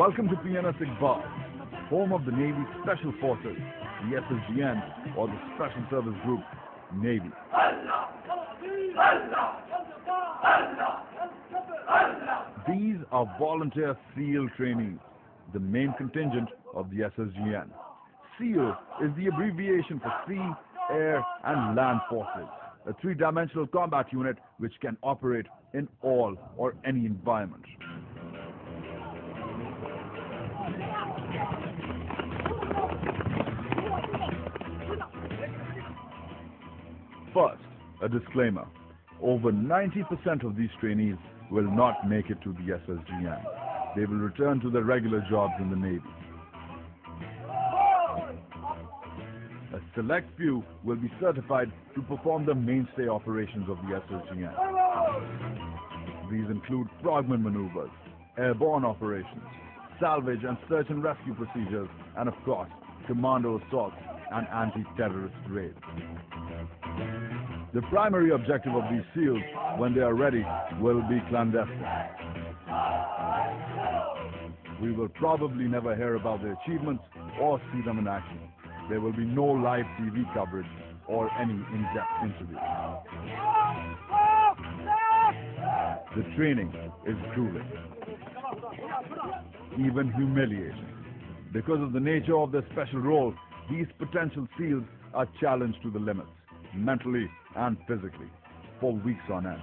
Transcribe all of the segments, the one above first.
Welcome to PNS Iqbal, home of the Navy Special Forces, the SSGN, or the Special Service Group, Navy. These are volunteer SEAL trainees, the main contingent of the SSGN. SEAL is the abbreviation for Sea, Air, and Land Forces, a three-dimensional combat unit which can operate in all or any environment. First, a disclaimer. Over 90% of these trainees will not make it to the SSGN. They will return to their regular jobs in the Navy. A select few will be certified to perform the mainstay operations of the SSGN. These include frogman maneuvers, airborne operations, salvage and search and rescue procedures, and of course, commando assaults and anti-terrorist raids. The primary objective of these SEALs, when they are ready, will be clandestine. We will probably never hear about their achievements or see them in action. There will be no live TV coverage or any in-depth interviews. The training is grueling, even humiliating. Because of the nature of their special role, these potential SEALs are challenged to the limits, mentally and physically, for weeks on end.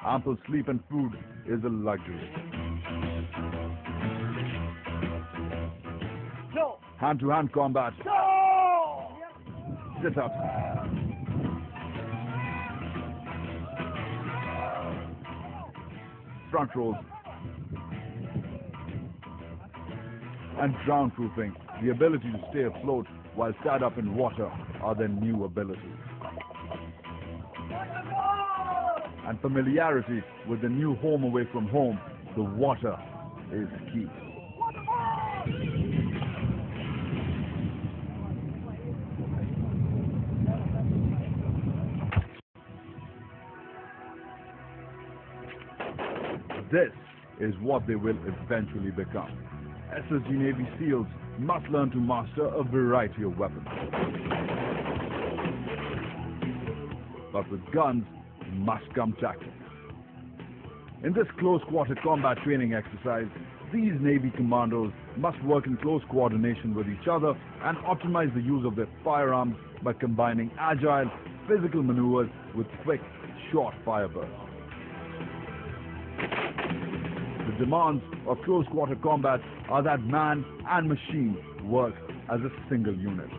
Ample sleep and food is a luxury. Hand-to-hand combat, sit-ups, front rolls, and drown-proofing, the ability to stay afloat while tied up in water, are their new abilities. And familiarity with the new home away from home, the water, is key. This is what they will eventually become. SSG Navy SEALs must learn to master a variety of weapons. But with guns must come tactics. In this close-quarter combat training exercise, these Navy commandos must work in close coordination with each other and optimize the use of their firearms by combining agile, physical maneuvers with quick, short fire bursts. The demands of close-quarter combat are that man and machine work as a single unit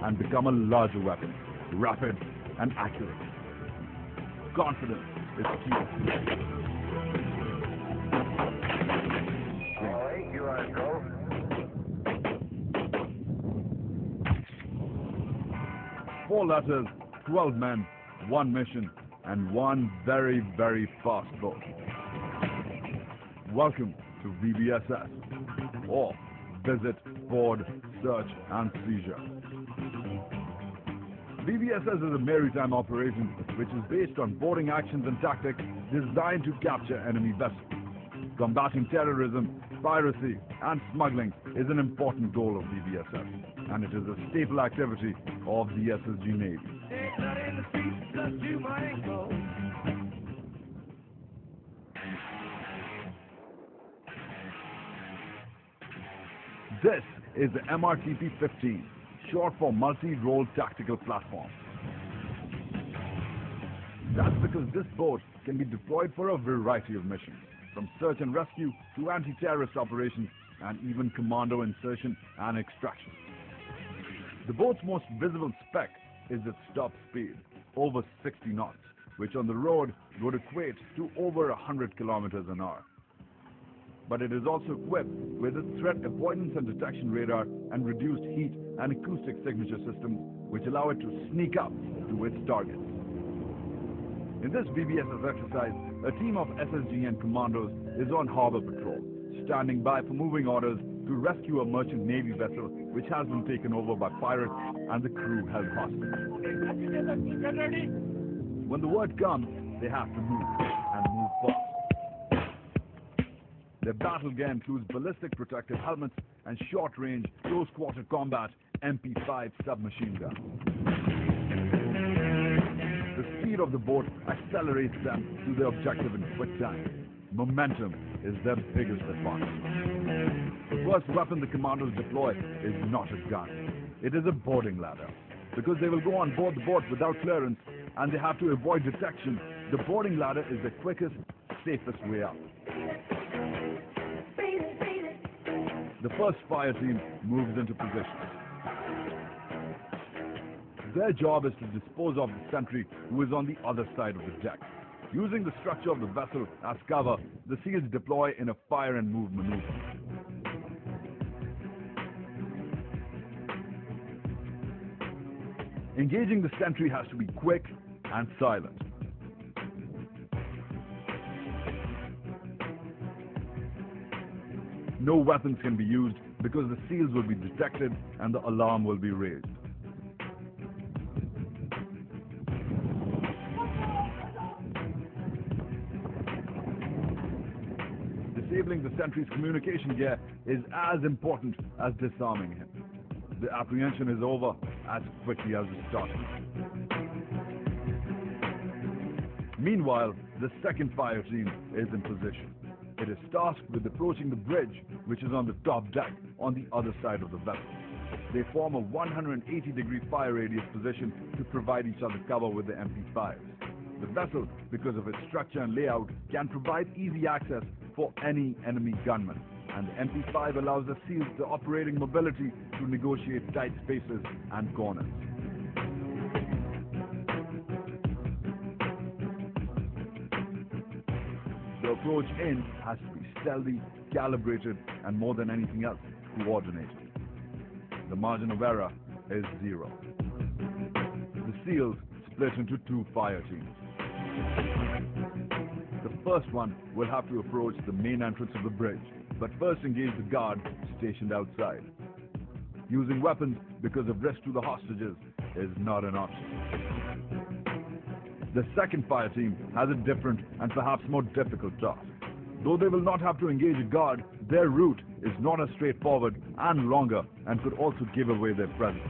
and become a larger weapon, rapid and accurate. Confidence is key. All right, you are go. 4 letters, 12 men, 1 mission, and 1 very, very fast boat. Welcome to VBSS, or Visit, Board, Search and Seizure. VBSS is a maritime operation which is based on boarding actions and tactics designed to capture enemy vessels. Combating terrorism, piracy and smuggling is an important goal of VBSS, and it is a staple activity of the SSG Navy. This is the MRTP-15, short for Multi-Role Tactical Platform. That's because this boat can be deployed for a variety of missions, from search and rescue to anti-terrorist operations and even commando insertion and extraction. The boat's most visible spec is its top speed, over 60 knots, which on the road would equate to over 100 kilometers an hour. But it is also equipped with a threat avoidance and detection radar and reduced heat and acoustic signature systems, which allow it to sneak up to its targets. In this VBSS exercise, a team of SSGN commandos is on harbor patrol, standing by for moving orders to rescue a merchant Navy vessel which has been taken over by pirates and the crew held hostage. When the word comes, they have to move, and move fast. Their battle gear includes ballistic protective helmets and short-range, close-quarter combat MP5 submachine guns. The speed of the boat accelerates them to their objective in quick time. Momentum is their biggest advantage. The first weapon the commandos deploy is not a gun. It is a boarding ladder. Because they will go on board the boat without clearance and they have to avoid detection, the boarding ladder is the quickest, safest way out. The first fire team moves into position. Their job is to dispose of the sentry who is on the other side of the deck. Using the structure of the vessel as cover, the SEALs deploy in a fire and move maneuver. Engaging the sentry has to be quick and silent. No weapons can be used because the SEALs will be detected and the alarm will be raised. Disabling the sentry's communication gear is as important as disarming him. The apprehension is over as quickly as it started. Meanwhile, the second fire team is in position. It is tasked with approaching the bridge, which is on the top deck on the other side of the vessel. They form a 180-degree fire radius position to provide each other cover with the MP5s. The vessel, because of its structure and layout, can provide easy access for any enemy gunman, and the MP5 allows the SEALs the operating mobility to negotiate tight spaces and corners. The approach in has to be stealthy, calibrated, and more than anything else, coordinated. The margin of error is 0. The SEALs split into 2 fire teams. The first one will have to approach the main entrance of the bridge, but first engage the guard stationed outside. Using weapons because of risk to the hostages is not an option. The second fire team has a different and perhaps more difficult task. Though they will not have to engage a guard, their route is not as straightforward and longer and could also give away their presence.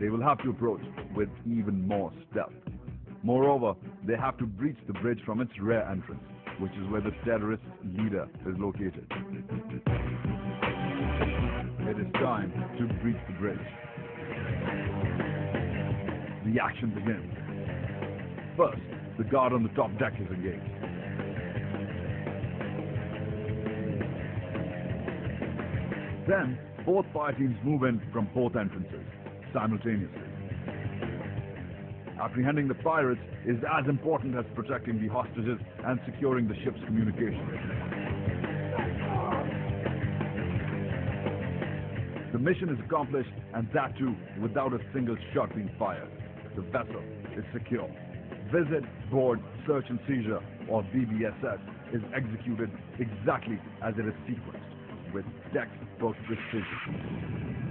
They will have to approach with even more stealth. Moreover, they have to breach the bridge from its rear entrance, which is where the terrorist leader is located. It is time to breach the bridge. The action begins. First, the guard on the top deck is engaged. Then, both fire teams move in from both entrances simultaneously. Apprehending the pirates is as important as protecting the hostages and securing the ship's communication. The mission is accomplished, and that too without a single shot being fired. The vessel is secure. Visit, board, search and seizure, or BBSS, is executed exactly as it is sequenced, with textbook precision.